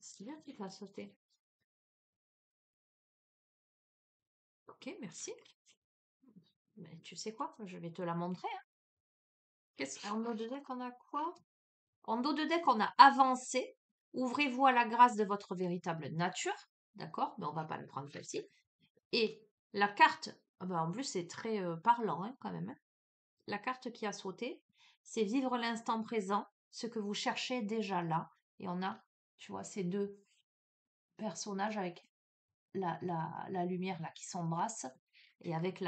A: C'est bien qu'il fasse sauter. Ok, merci. Mais tu sais quoi? Je vais te la montrer, hein. En dos de deck, on a quoi? En dos de deck, on a avancé. Ouvrez-vous à la grâce de votre véritable nature. D'accord? Mais on va pas le prendre celle-ci. Et la carte, ah bah, en plus, c'est très parlant, hein, quand même, hein. La carte qui a sauté, c'est vivre l'instant présent, ce que vous cherchez déjà là. Et on a, tu vois, ces deux personnages avec la lumière là qui s'embrasse et avec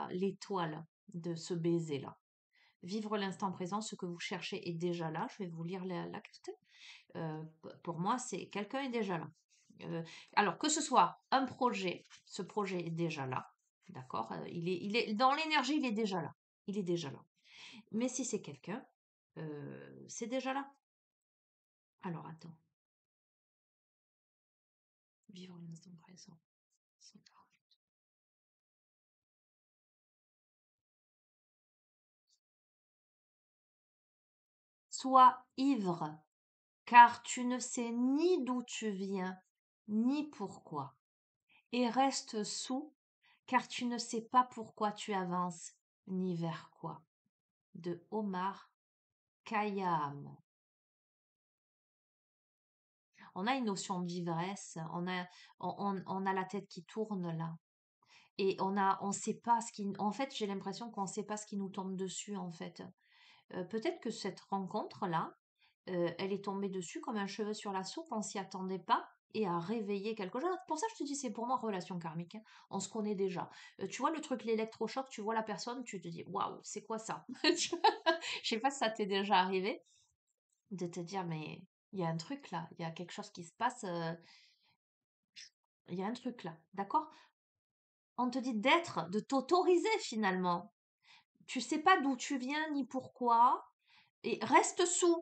A: l'étoile de ce baiser là. Vivre l'instant présent, ce que vous cherchez est déjà là. Je vais vous lire la carte. Pour moi, c'est quelqu'un est déjà là. Euh, alors, que ce soit un projet, ce projet est déjà là, d'accord? Il est dans l'énergie, il est déjà là. Il est déjà là. Mais si c'est quelqu'un, c'est déjà là. Alors, attends. Vivre l'instant présent. Sois ivre, car tu ne sais ni d'où tu viens, ni pourquoi. Et reste soûl, car tu ne sais pas pourquoi tu avances, ni vers quoi. De Omar Khayyam. On a une notion d'ivresse, on a la tête qui tourne là. Et on sait pas ce qui, en fait, j'ai l'impression qu'on ne sait pas ce qui nous tombe dessus, en fait. Peut-être que cette rencontre-là, elle est tombée dessus comme un cheveu sur la soupe, on s'y attendait pas et a réveillé quelque chose. Pour ça, je te dis, c'est pour moi relation karmique, hein. On se connaît déjà. Tu vois le truc, l'électrochoc, tu vois la personne, tu te dis, waouh, c'est quoi ça? Je sais pas si ça t'est déjà arrivé de te dire, mais il y a un truc là, il y a quelque chose qui se passe, il y a un truc là, d'accord? On te dit d'être, de t'autoriser finalement. Tu sais pas d'où tu viens ni pourquoi, et reste sous,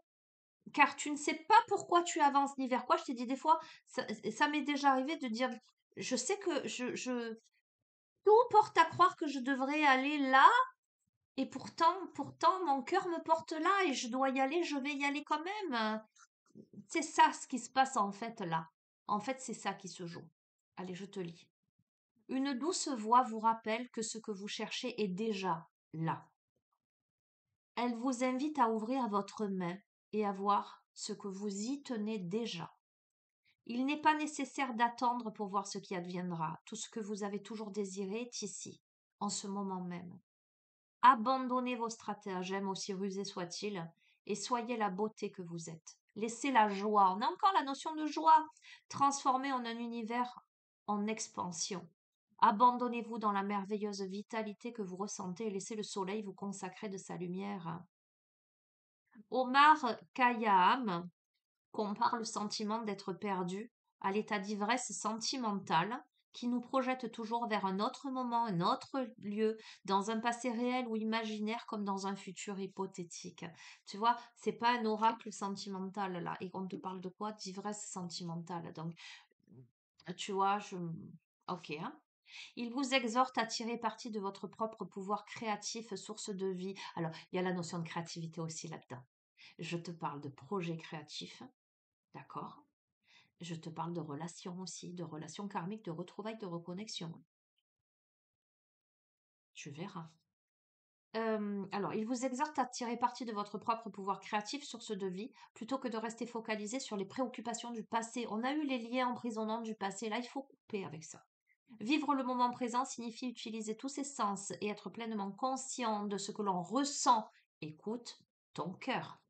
A: car tu ne sais pas pourquoi tu avances ni vers quoi. Je t'ai dit des fois, ça m'est déjà arrivé de dire, je sais que tout porte à croire que je devrais aller là, et pourtant, mon cœur me porte là, et je dois y aller, je vais y aller quand même. C'est ça ce qui se passe en fait là. En fait, c'est ça qui se joue. Allez, je te lis. Une douce voix vous rappelle que ce que vous cherchez est déjà là. Elle vous invite à ouvrir votre main et à voir ce que vous y tenez déjà. Il n'est pas nécessaire d'attendre pour voir ce qui adviendra. Tout ce que vous avez toujours désiré est ici, en ce moment même. Abandonnez vos stratagèmes, aussi rusés soient-ils, et soyez la beauté que vous êtes. Laissez la joie, on a encore la notion de joie, transformée en un univers en expansion. Abandonnez-vous dans la merveilleuse vitalité que vous ressentez et laissez le soleil vous consacrer de sa lumière. Omar Khayyam compare le sentiment d'être perdu à l'état d'ivresse sentimentale qui nous projette toujours vers un autre moment, un autre lieu, dans un passé réel ou imaginaire comme dans un futur hypothétique. Tu vois, c'est pas un oracle sentimental là. Et on te parle de quoi? D'ivresse sentimentale. Donc, tu vois, Ok, hein. Il vous exhorte à tirer parti de votre propre pouvoir créatif, source de vie. Alors, il y a la notion de créativité aussi là-dedans. Je te parle de projet créatif, d'accord? Je te parle de relations aussi, de relations karmiques, de retrouvailles, de reconnexion. Tu verras. Alors, il vous exhorte à tirer parti de votre propre pouvoir créatif, source de vie, plutôt que de rester focalisé sur les préoccupations du passé. On a eu les liens emprisonnants du passé, là, il faut couper avec ça. Vivre le moment présent signifie utiliser tous ses sens et être pleinement conscient de ce que l'on ressent. Écoute ton cœur.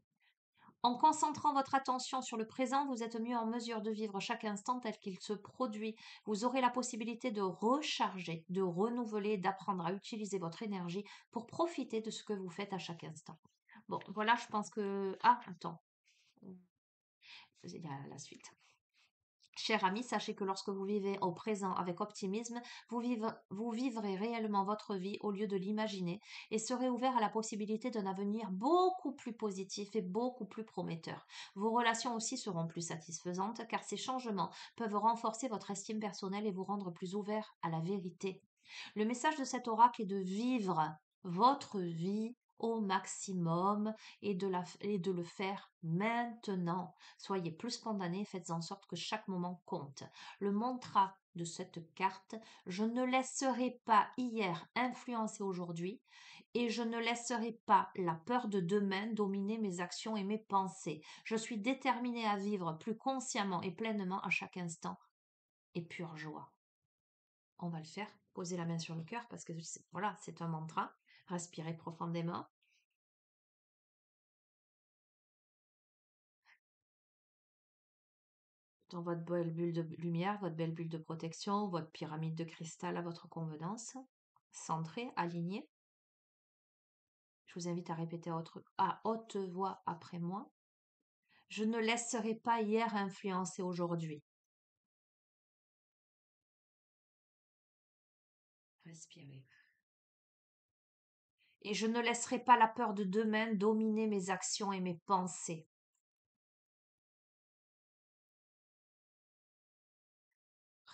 A: En concentrant votre attention sur le présent, vous êtes mieux en mesure de vivre chaque instant tel qu'il se produit. Vous aurez la possibilité de recharger, de renouveler, d'apprendre à utiliser votre énergie pour profiter de ce que vous faites à chaque instant. Bon, voilà, je pense que... Ah, attends, il y a la suite. Cher ami, sachez que lorsque vous vivez au présent avec optimisme, vous vivrez réellement votre vie au lieu de l'imaginer et serez ouvert à la possibilité d'un avenir beaucoup plus positif et beaucoup plus prometteur. Vos relations aussi seront plus satisfaisantes car ces changements peuvent renforcer votre estime personnelle et vous rendre plus ouvert à la vérité. Le message de cet oracle est de vivre votre vie au maximum et de le faire maintenant. Soyez plus spontané, faites en sorte que chaque moment compte. Le mantra de cette carte, je ne laisserai pas hier influencer aujourd'hui et je ne laisserai pas la peur de demain dominer mes actions et mes pensées. Je suis déterminée à vivre plus consciemment et pleinement à chaque instant et pure joie. On va le faire. Posez la main sur le cœur parce que voilà, c'est un mantra. Respirez profondément. Dans votre belle bulle de lumière, votre belle bulle de protection, votre pyramide de cristal à votre convenance. Centré, aligné. Je vous invite à répéter à haute voix après moi. Je ne laisserai pas hier influencer aujourd'hui. Respirez. Et je ne laisserai pas la peur de demain dominer mes actions et mes pensées.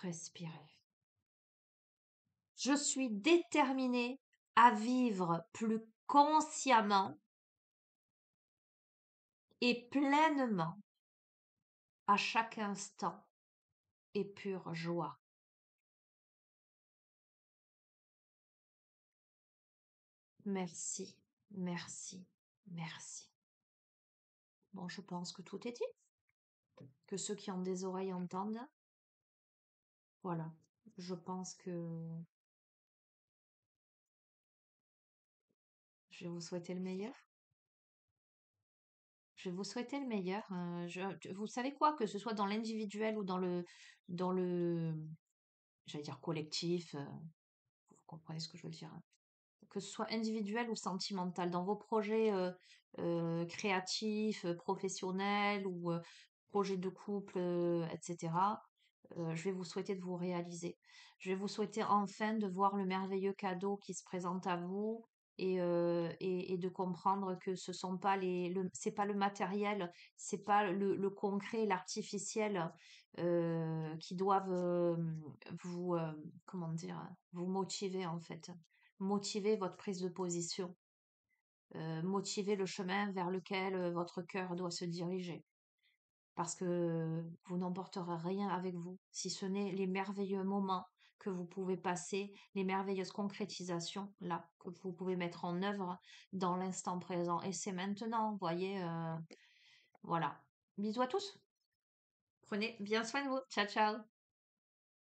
A: Respirez. Je suis déterminée à vivre plus consciemment et pleinement à chaque instant et pure joie. Merci, merci, merci. Bon, je pense que tout est dit, que ceux qui ont des oreilles entendent. Voilà, je pense que je vais vous souhaiter le meilleur. Je vais vous souhaiter le meilleur. Vous savez quoi, que ce soit dans l'individuel ou dans le, j'allais dire collectif, vous comprenez ce que je veux dire, hein. Que ce soit individuel ou sentimental, dans vos projets créatifs, professionnels ou projets de couple, etc. Je vais vous souhaiter de vous réaliser. Je vais vous souhaiter enfin de voir le merveilleux cadeau qui se présente à vous et de comprendre que ce sont pas c'est pas le matériel, c'est pas le concret, l'artificiel qui doivent vous, comment dire, vous motiver en fait. Motiver votre prise de position, motiver le chemin vers lequel votre cœur doit se diriger. Parce que vous n'emporterez rien avec vous, si ce n'est les merveilleux moments que vous pouvez passer, les merveilleuses concrétisations là que vous pouvez mettre en œuvre dans l'instant présent. Et c'est maintenant, vous voyez, voilà. Bisous à tous. Prenez bien soin de vous. Ciao, ciao.